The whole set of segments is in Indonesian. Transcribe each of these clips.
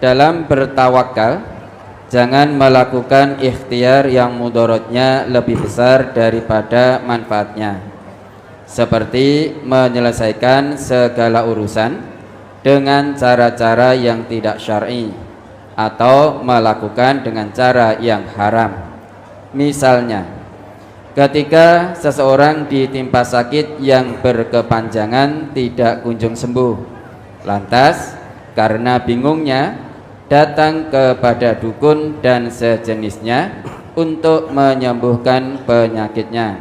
Dalam bertawakal, jangan melakukan ikhtiar yang mudaratnya lebih besar daripada manfaatnya, seperti menyelesaikan segala urusan dengan cara-cara yang tidak syar'i atau melakukan dengan cara yang haram. Misalnya, ketika seseorang ditimpa sakit yang berkepanjangan tidak kunjung sembuh, lantas karena bingungnya datang kepada dukun dan sejenisnya untuk menyembuhkan penyakitnya.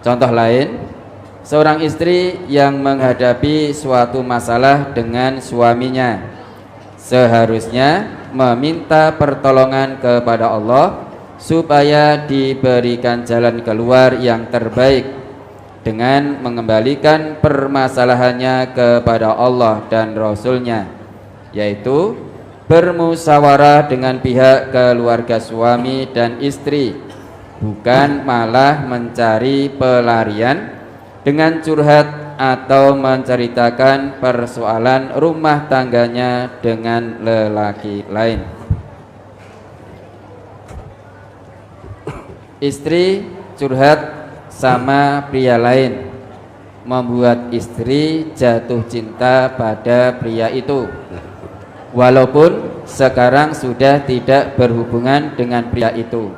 Contoh lain, seorang istri yang menghadapi suatu masalah dengan suaminya seharusnya meminta pertolongan kepada Allah supaya diberikan jalan keluar yang terbaik dengan mengembalikan permasalahannya kepada Allah dan Rasul-Nya, yaitu bermusyawarah dengan pihak keluarga suami dan istri, bukan malah mencari pelarian dengan curhat atau menceritakan persoalan rumah tangganya dengan lelaki lain. Istri curhat sama pria lain membuat istri jatuh cinta pada pria itu, walaupun sekarang sudah tidak berhubungan dengan pria itu.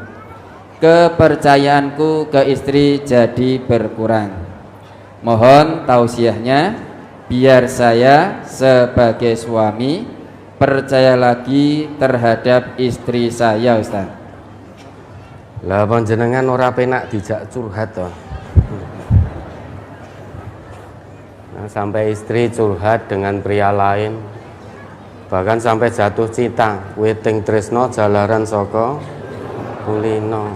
Kepercayaanku ke istri jadi berkurang. Mohon tausiahnya biar saya sebagai suami percaya lagi terhadap istri saya, Ustaz. Lah panjenengan ora penak dijak curhat toh. Nah, sampai istri curhat dengan pria lain, bahkan sampai jatuh cinta, weting tresno jalaran saka kulino.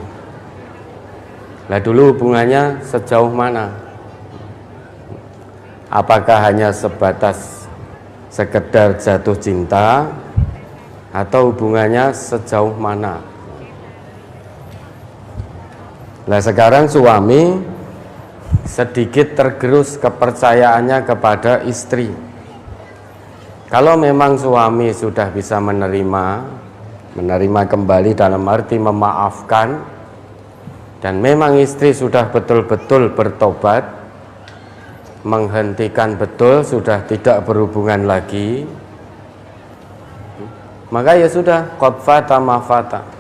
Lah dulu hubungannya sejauh mana? Apakah hanya sebatas sekedar jatuh cinta atau hubungannya sejauh mana? Lah sekarang suami sedikit tergerus kepercayaannya kepada istri. Kalau memang suami sudah bisa menerima kembali dalam arti memaafkan, dan memang istri sudah betul-betul bertobat, menghentikan betul, sudah tidak berhubungan lagi, maka ya sudah, qad fata ma fata.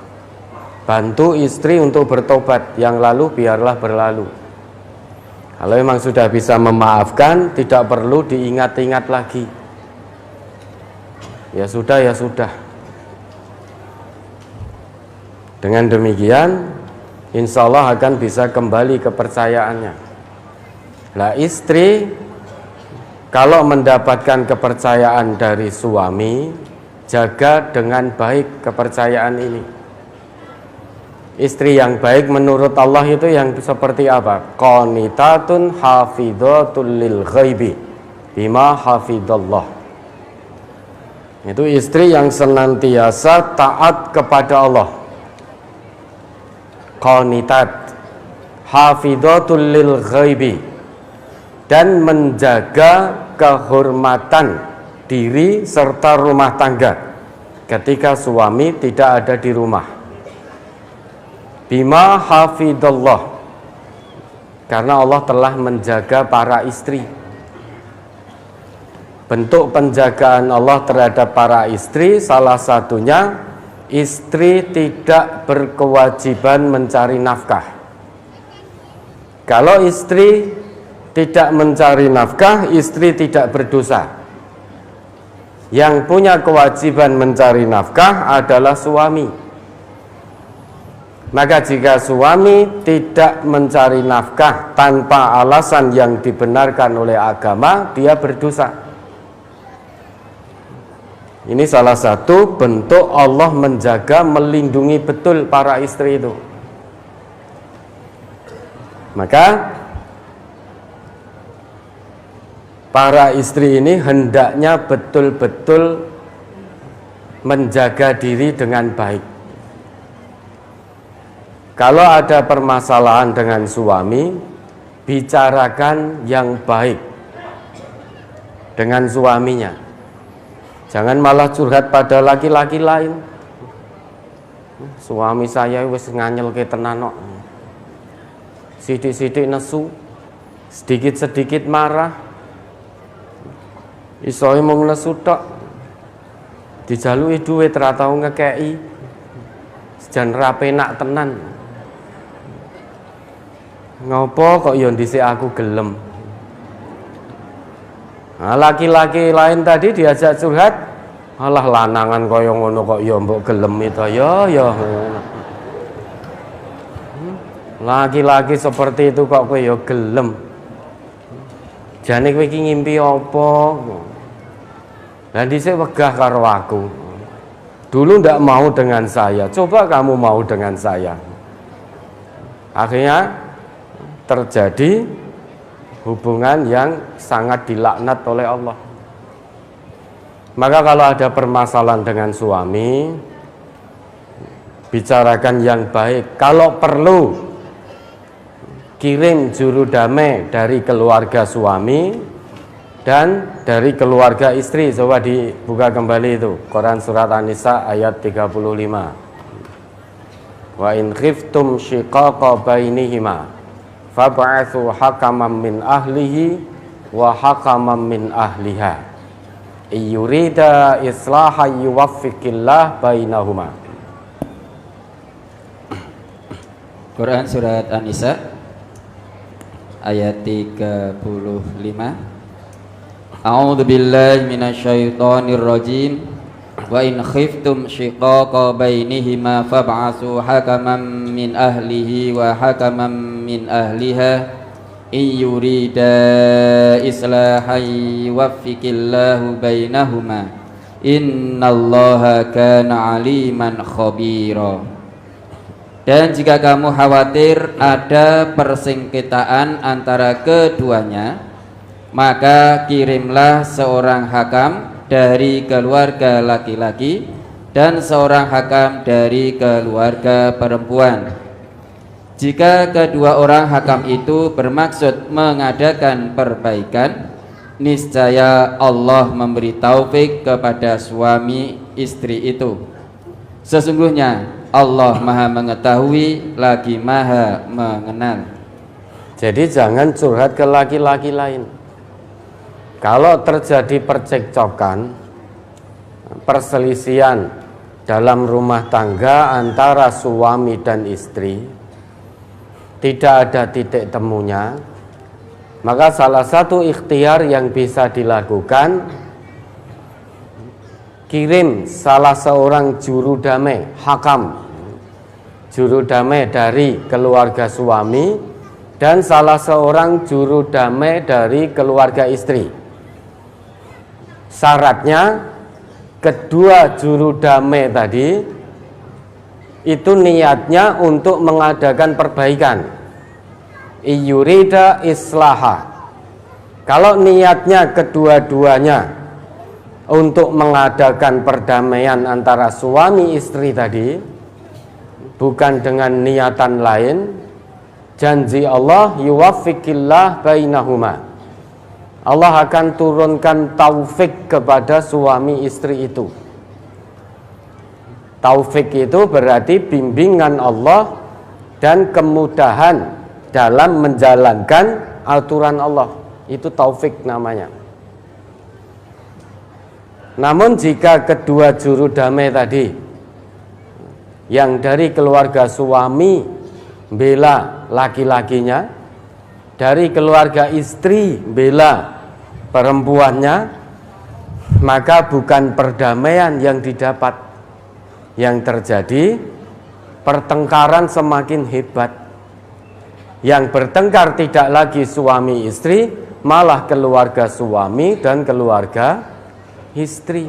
Bantu istri untuk bertobat, yang lalu biarlah berlalu. Kalau memang sudah bisa memaafkan, tidak perlu diingat-ingat lagi. Ya sudah, ya sudah. Dengan demikian, insya Allah akan bisa kembali kepercayaannya. Lah istri kalau mendapatkan kepercayaan dari suami, jaga dengan baik kepercayaan ini. Istri yang baik menurut Allah itu yang seperti apa? Qanitatun hafidhatul lil ghaibi bima hafidallah. Itu istri yang senantiasa taat kepada Allah. Qanitat hafidhatul lil ghaibi, dan menjaga kehormatan diri serta rumah tangga ketika suami tidak ada di rumah. Bima hafidallah, karena Allah telah menjaga para istri. Bentuk penjagaan Allah terhadap para istri salah satunya, istri tidak berkewajiban mencari nafkah. Kalau istri tidak mencari nafkah, istri tidak berdosa. Yang punya kewajiban mencari nafkah adalah suami. Maka jika suami tidak mencari nafkah tanpa alasan yang dibenarkan oleh agama, dia berdosa. Ini salah satu bentuk Allah menjaga, melindungi betul para istri itu. Maka para istri ini hendaknya betul-betul menjaga diri dengan baik. kalau ada permasalahan dengan suami, bicarakan yang baik dengan suaminya. Jangan malah curhat pada laki-laki lain. Suami saya wis nganyel ke tenan kok. Sidik-sidik nesu, sedikit-sedikit marah. Isoe mung nesu tok. Dijaluki dhuwit ra tau ngekeki. Sejan ra penak tenan. Ngopo kok ya dhisik aku gelem. Nah, laki-laki lain tadi diajak curhat, alah lanangan kaya ngono kok ya mbok gelem itu ya. Laki-laki seperti itu kok kowe ya gelem. Jane kowe iki ngimpi apa? Lah dhisik wegah karo aku. Dulu ndak mau dengan saya, coba kamu mau dengan saya. Akhirnya terjadi hubungan yang sangat dilaknat oleh Allah. Maka kalau ada permasalahan dengan suami, bicarakan yang baik. Kalau perlu, kirim juru damai dari keluarga suami dan dari keluarga istri. Coba dibuka kembali itu Quran surat An-Nisa ayat 35. Wa in khiftum shiqaqa bainihima fab'atsu hakaman min ahlihi wa hakaman min ahliha yurida islahan yuwaffiqillah bainahuma. Quran surat An-Nisa ayat 35. A'udzu billahi minasyaitonir rajim. Wa in khiftum shiqaqa bainihima fab'atsu hakaman min ahlihi wa hakaman min ahliha yurida islahan yuwaffiqillahu bainahuma innallaha kana aliman khabira. Dan jika kamu khawatir ada persengketaan antara keduanya, maka kirimlah seorang hakam dari keluarga laki-laki dan seorang hakam dari keluarga perempuan. Jika kedua orang hakam itu bermaksud mengadakan perbaikan, niscaya Allah memberi taufik kepada suami istri itu. Sesungguhnya Allah Maha mengetahui lagi Maha mengenal. Jadi jangan curhat ke laki-laki lain. Kalau terjadi percekcokan, perselisihan dalam rumah tangga antara suami dan istri, tidak ada titik temunya, maka salah satu ikhtiar yang bisa dilakukan, kirim salah seorang juru damai, hakam, juru damai dari keluarga suami dan salah seorang juru damai dari keluarga istri. Syaratnya kedua juru damai tadi itu niatnya untuk mengadakan perbaikan. Iyurida islaha. Kalau niatnya kedua-duanya untuk mengadakan perdamaian antara suami istri tadi, bukan dengan niatan lain, janji Allah yuwaffiqillah bainahuma. Allah akan turunkan taufik kepada suami istri itu. Taufik itu berarti bimbingan Allah dan kemudahan dalam menjalankan aturan Allah. Itu taufik namanya. Namun jika kedua juru damai tadi yang dari keluarga suami bela laki-lakinya, dari keluarga istri bela perempuannya, maka bukan perdamaian yang didapat. Yang terjadi pertengkaran semakin hebat. Yang bertengkar tidak lagi suami istri, malah keluarga suami dan keluarga istri.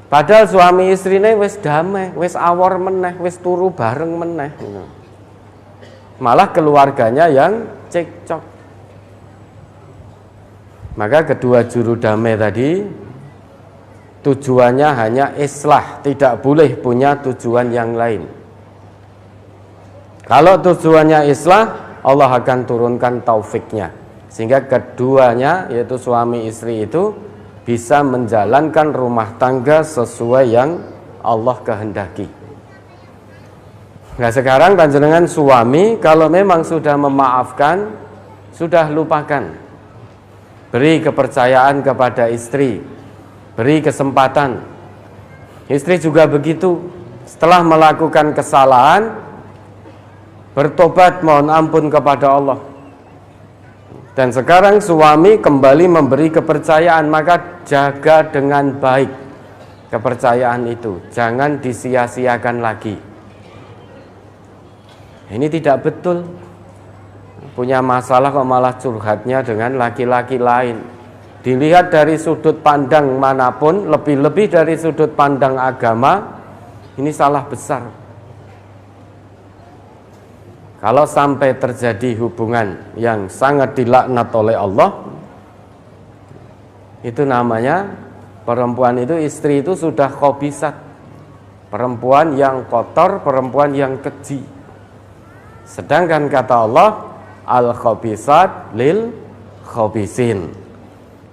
Padahal suami istri ini wis damai, wis awor meneh, wis turu bareng meneh. Malah keluarganya yang cekcok. Maka kedua juru damai tadi tujuannya hanya islah, tidak boleh punya tujuan yang lain. Kalau tujuannya islah, Allah akan turunkan taufiknya, sehingga keduanya yaitu suami istri itu bisa menjalankan rumah tangga sesuai yang Allah kehendaki. Nah sekarang panjenengan suami kalau memang sudah memaafkan, sudah lupakan, beri kepercayaan kepada istri, beri kesempatan. Istri juga begitu, setelah melakukan kesalahan bertobat mohon ampun kepada Allah. Dan sekarang suami kembali memberi kepercayaan, maka jaga dengan baik kepercayaan itu, jangan disia-siakan lagi. Ini tidak betul. Punya masalah kok malah curhatnya dengan laki-laki lain. Dilihat dari sudut pandang manapun, lebih-lebih dari sudut pandang agama, ini salah besar. Kalau sampai terjadi hubungan yang sangat dilaknat oleh Allah, itu namanya perempuan itu, istri itu sudah khabisat, perempuan yang kotor, perempuan yang keji. Sedangkan kata Allah, al-khabisat lil khabisin.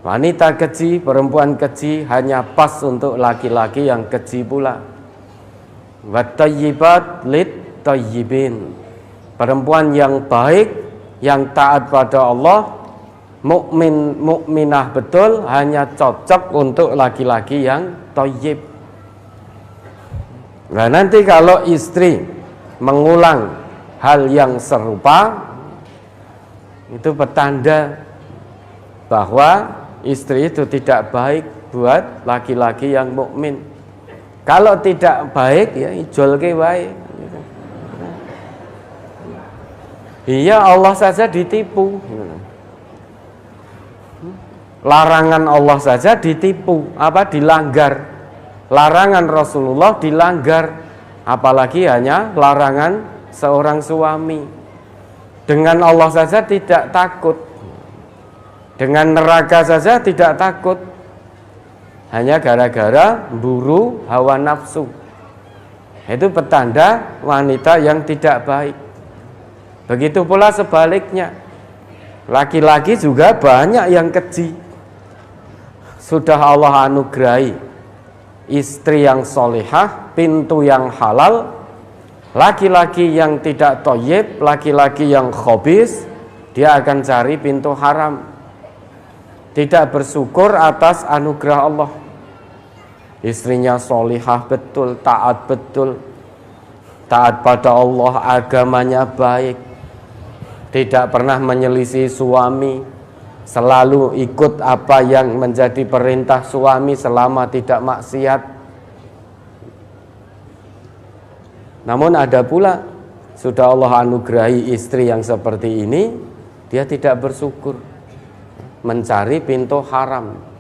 Wanita keji, perempuan keji hanya pas untuk laki-laki yang keji pula. Wat-tayyibat lit tayyibin. Perempuan yang baik, yang taat pada Allah, mukminah betul, hanya cocok untuk laki-laki yang thayyib. Nah nanti kalau istri mengulang hal yang serupa, itu petanda bahwa istri itu tidak baik buat laki-laki yang mukmin. Kalau tidak baik ya ijolke wae. Iya, Allah saja ditipu. Larangan Allah saja ditipu, dilanggar. Larangan Rasulullah dilanggar, apalagi hanya larangan seorang suami. Dengan Allah saja tidak takut, dengan neraka saja tidak takut, hanya gara-gara buru hawa nafsu. Itu petanda wanita yang tidak baik. Begitu pula sebaliknya, laki-laki juga banyak yang keji. Sudah Allah anugerahi istri yang solihah, pintu yang halal, laki-laki yang tidak thayyib, laki-laki yang khabis, dia akan cari pintu haram. Tidak bersyukur atas anugerah Allah. Istrinya solihah betul, taat betul, taat pada Allah, agamanya baik, tidak pernah menyelisih suami, selalu ikut apa yang menjadi perintah suami selama tidak maksiat. Namun ada pula sudah Allah anugerahi istri yang seperti ini, dia tidak bersyukur, mencari pintu haram.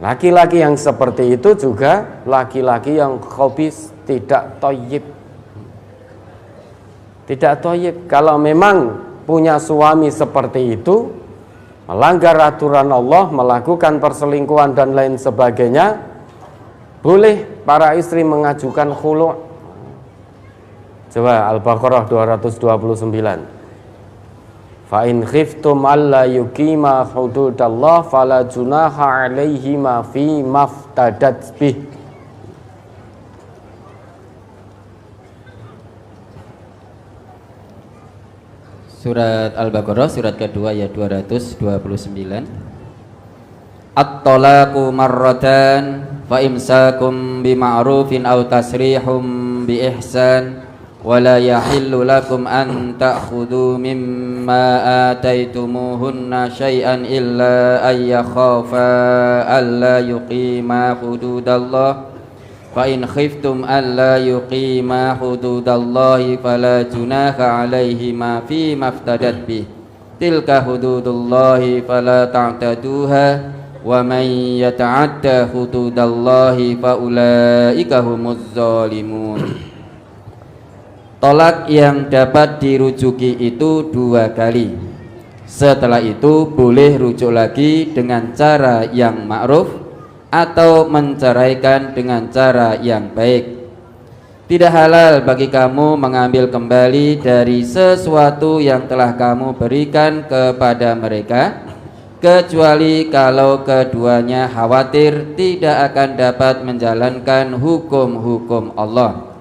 Laki-laki yang seperti itu juga laki-laki yang khabis, tidak thayyib. Tidak thayyib. Kalau memang punya suami seperti itu, melanggar aturan Allah, melakukan perselingkuhan dan lain sebagainya, boleh para istri mengajukan khulu'. Coba Al-Baqarah 229. Fa in khiftum alla yuqima hududallah fala junaha 'alaihima fi maftadat bih. Surat Al-Baqarah surat kedua ayat 229. At-talaqu marratan fa imsakum bima'rufin aw tasrihum bi ihsan wa la yahillu lakum an ta'khudhu mimma ataitumuhunna syai'an illa ay yakhafa alla yuqima hududallah fa in khiftum alla yuqima hududallahi fala junaha alaihima fi maftadat bih tilka hududullahi fala ta'taduha wa man yata'adda hududallahi fa ulaika humuz zalimun. Tolak yang dapat dirujuki itu 2 kali. Setelah itu boleh rujuk lagi dengan cara yang ma'ruf atau menceraikan dengan cara yang baik. Tidak halal bagi kamu mengambil kembali dari sesuatu yang telah kamu berikan kepada mereka, kecuali kalau keduanya khawatir tidak akan dapat menjalankan hukum-hukum Allah.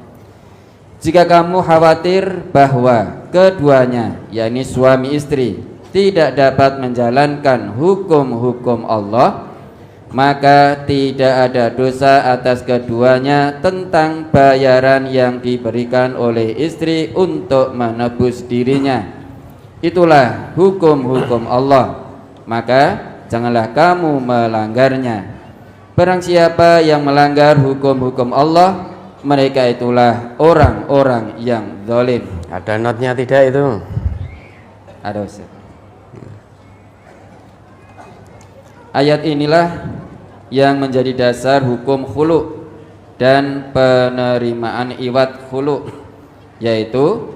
Jika kamu khawatir bahwa keduanya, yakni suami istri, tidak dapat menjalankan hukum-hukum Allah, maka tidak ada dosa atas keduanya tentang bayaran yang diberikan oleh istri untuk menebus dirinya. Itulah hukum-hukum Allah, maka janganlah kamu melanggarnya. Barang siapa yang melanggar hukum-hukum Allah, mereka itulah orang-orang yang zalim. Ada notnya tidak itu? Ada, Ustaz. Ayat inilah yang menjadi dasar hukum khulu dan penerimaan iwat khulu, yaitu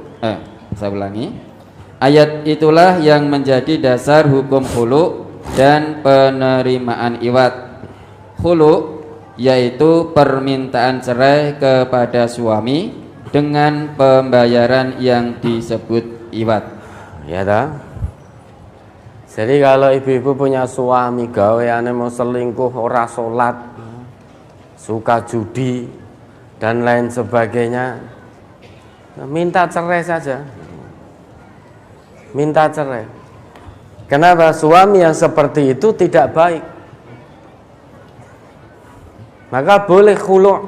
saya ulangi. Ayat itulah yang menjadi dasar hukum khulu dan penerimaan iwat. Khulu yaitu permintaan cerai kepada suami dengan pembayaran yang disebut iwat. Ya dah. Jadi kalau ibu-ibu punya suami gaweane mau selingkuh, ora sholat, suka judi dan lain sebagainya, minta cerai saja. Minta cerai. Kenapa? Suami yang seperti itu tidak baik. Maka boleh khulu'.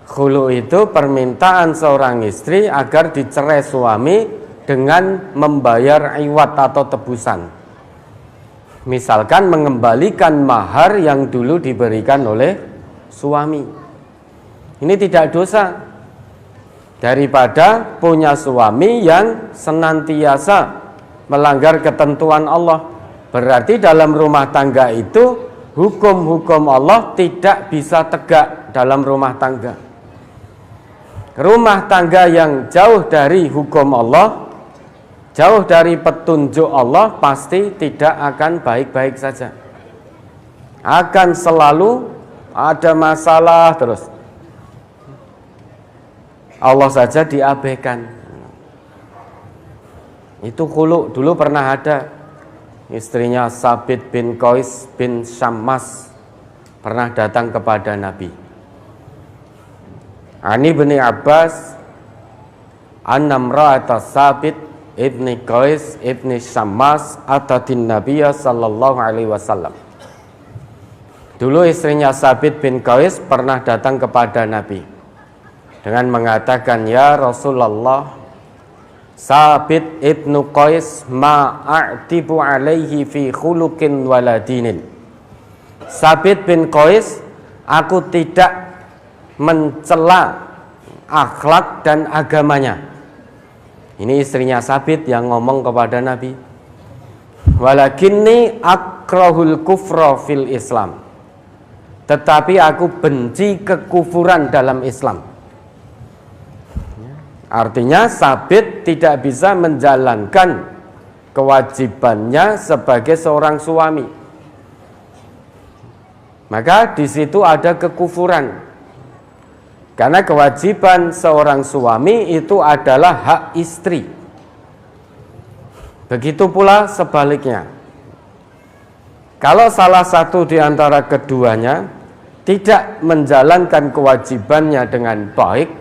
Khulu' itu permintaan seorang istri agar dicerai suami dengan membayar iwat atau tebusan. Misalkan mengembalikan mahar yang dulu diberikan oleh suami. Ini tidak dosa daripada punya suami yang senantiasa melanggar ketentuan Allah. Berarti dalam rumah tangga itu hukum-hukum Allah tidak bisa tegak dalam rumah tangga. Rumah tangga yang jauh dari hukum Allah, jauh dari petunjuk Allah, pasti tidak akan baik-baik saja. Akan selalu ada masalah terus. Allah saja diabaikan. Itu khulu. Dulu pernah ada istrinya Sabit bin Qais bin Syammas pernah datang kepada Nabi. Ani bin Abbas annamra'ata Sabit ibni Qais ibni Syammas atatin Nabiya sallallahu alaihi wasallam. Dulu istrinya Sabit bin Qais pernah datang kepada Nabi dengan mengatakan, ya Rasulullah, Sabit ibnu Qais ma'atibu alaihi fi khuluqin waladinin. Sabit bin Qais, aku tidak mencela akhlak dan agamanya. Ini istrinya Sabit yang ngomong kepada Nabi. Walakinni akrahul kufra fil Islam. Tetapi aku benci kekufuran dalam Islam. Artinya Sabit tidak bisa menjalankan kewajibannya sebagai seorang suami. Maka di situ ada kekufuran. Karena kewajiban seorang suami itu adalah hak istri. Begitu pula sebaliknya. Kalau salah satu di antara keduanya tidak menjalankan kewajibannya dengan baik,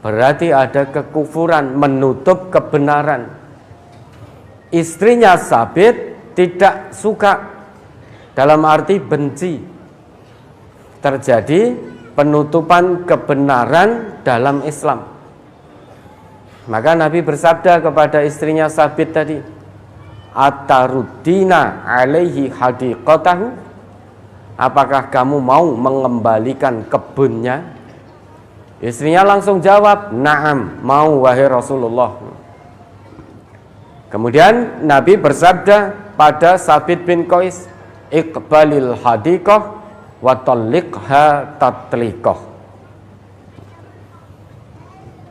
berarti ada kekufuran, menutup kebenaran. Istrinya Sabit tidak suka, dalam arti benci. Terjadi penutupan kebenaran dalam Islam. Maka Nabi bersabda kepada istrinya Sabit tadi, Ataruddina alaihi hadiqatahu, apakah kamu mau mengembalikan kebunnya? Istrinya langsung jawab, na'am, mau wahai Rasulullah. Kemudian Nabi bersabda pada Sabit bin Qais, iqbalil hadiqah wa talliqha tatliqah.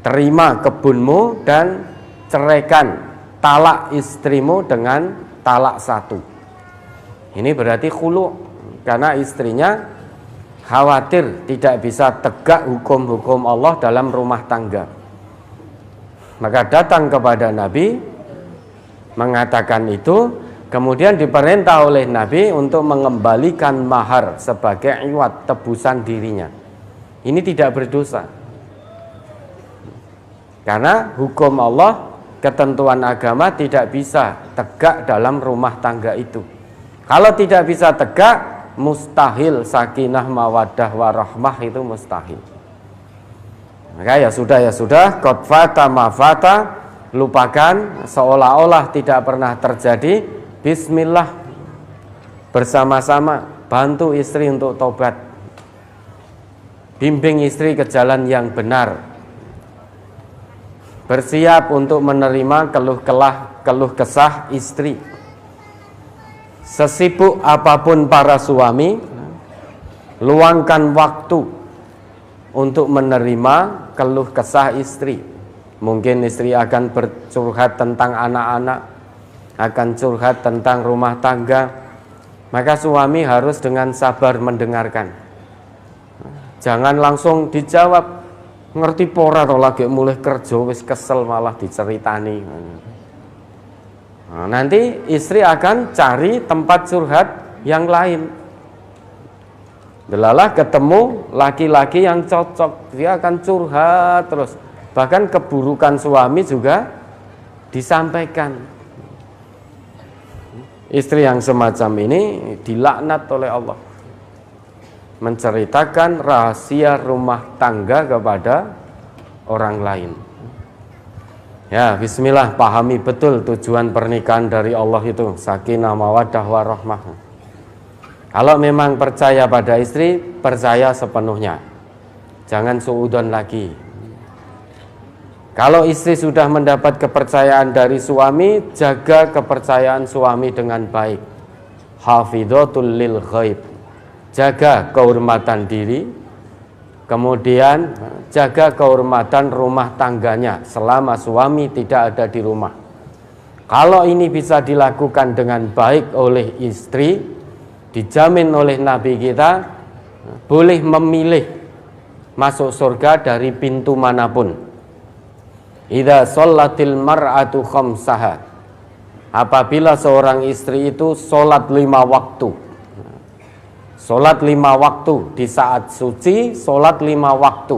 Terima kebunmu dan ceraikan, talak istrimu dengan talak satu. Ini berarti khulu, karena istrinya khawatir tidak bisa tegak hukum-hukum Allah dalam rumah tangga. Maka datang kepada Nabi mengatakan itu, kemudian diperintah oleh Nabi untuk mengembalikan mahar sebagai iwat, tebusan dirinya. Ini tidak berdosa. Karena hukum Allah, ketentuan agama tidak bisa tegak dalam rumah tangga itu. Kalau tidak bisa tegak, mustahil sakinah mawaddah warahmah, itu mustahil. Maka ya sudah, qad fata ma fata, lupakan, seolah-olah tidak pernah terjadi. Bismillah, bersama-sama bantu istri untuk tobat, bimbing istri ke jalan yang benar, bersiap untuk menerima keluh kesah istri. Sesibuk apapun para suami, luangkan waktu untuk menerima keluh kesah istri. Mungkin istri akan bercurhat tentang anak-anak, akan curhat tentang rumah tangga, maka suami harus dengan sabar mendengarkan. Jangan langsung dijawab, ngerti pora to lagi mulai kerja wis kesel malah diceritani. Nah, nanti istri akan cari tempat curhat yang lain. Delalah ketemu laki-laki yang cocok, dia akan curhat terus. Bahkan keburukan suami juga disampaikan. Istri yang semacam ini dilaknat oleh Allah, menceritakan rahasia rumah tangga kepada orang lain. Ya, bismillah, pahami betul tujuan pernikahan dari Allah itu sakinah mawaddah warahmah. Kalau memang percaya pada istri, percaya sepenuhnya, jangan suudzon lagi. Kalau istri sudah mendapat kepercayaan dari suami, jaga kepercayaan suami dengan baik. Hafidhatul lil ghaib, jaga kehormatan diri, kemudian jaga kehormatan rumah tangganya selama suami tidak ada di rumah. Kalau ini bisa dilakukan dengan baik oleh istri, dijamin oleh Nabi kita boleh memilih masuk surga dari pintu manapun. Idza shallatil mar'atu khamsaha, apabila seorang istri itu sholat 5 waktu. Sholat 5 waktu di saat suci, sholat 5 waktu.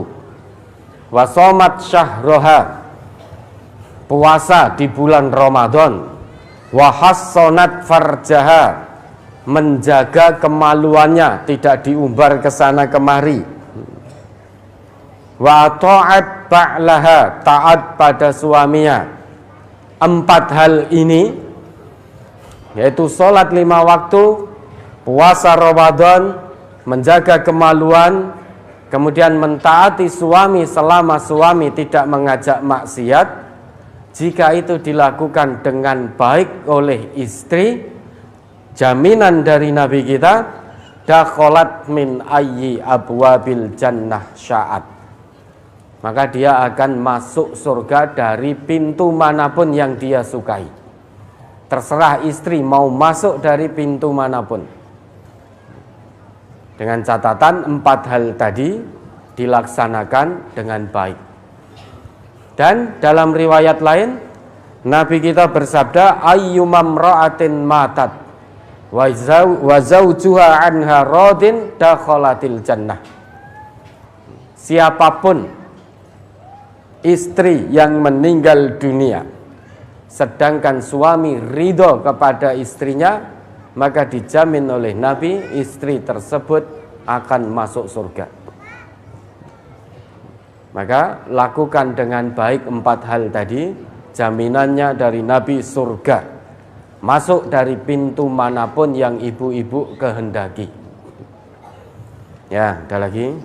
Wa shamat syahroha, puasa di bulan Ramadan. Wa hassonat farjaha, menjaga kemaluannya, tidak diumbar ke sana kemari. Wa ta'at ba'laha, taat pada suaminya. 4 hal ini, yaitu sholat 5 waktu, puasa Ramadan, menjaga kemaluan, kemudian mentaati suami selama suami tidak mengajak maksiat. Jika itu dilakukan dengan baik oleh istri, jaminan dari Nabi kita, dakhalat min ayyi abwabil jannah sya'at, maka dia akan masuk surga dari pintu manapun yang dia sukai. Terserah istri mau masuk dari pintu manapun, dengan catatan 4 hal tadi dilaksanakan dengan baik. Dan dalam riwayat lain, Nabi kita bersabda, ayyumam ra'atin matat wa zawjuha anha radin dakhalatil jannah. Siapapun istri yang meninggal dunia sedangkan suami ridho kepada istrinya, maka dijamin oleh Nabi istri tersebut akan masuk surga. Maka lakukan dengan baik 4 hal tadi, jaminannya dari Nabi surga, masuk dari pintu manapun yang ibu-ibu kehendaki. Ya, ada lagi.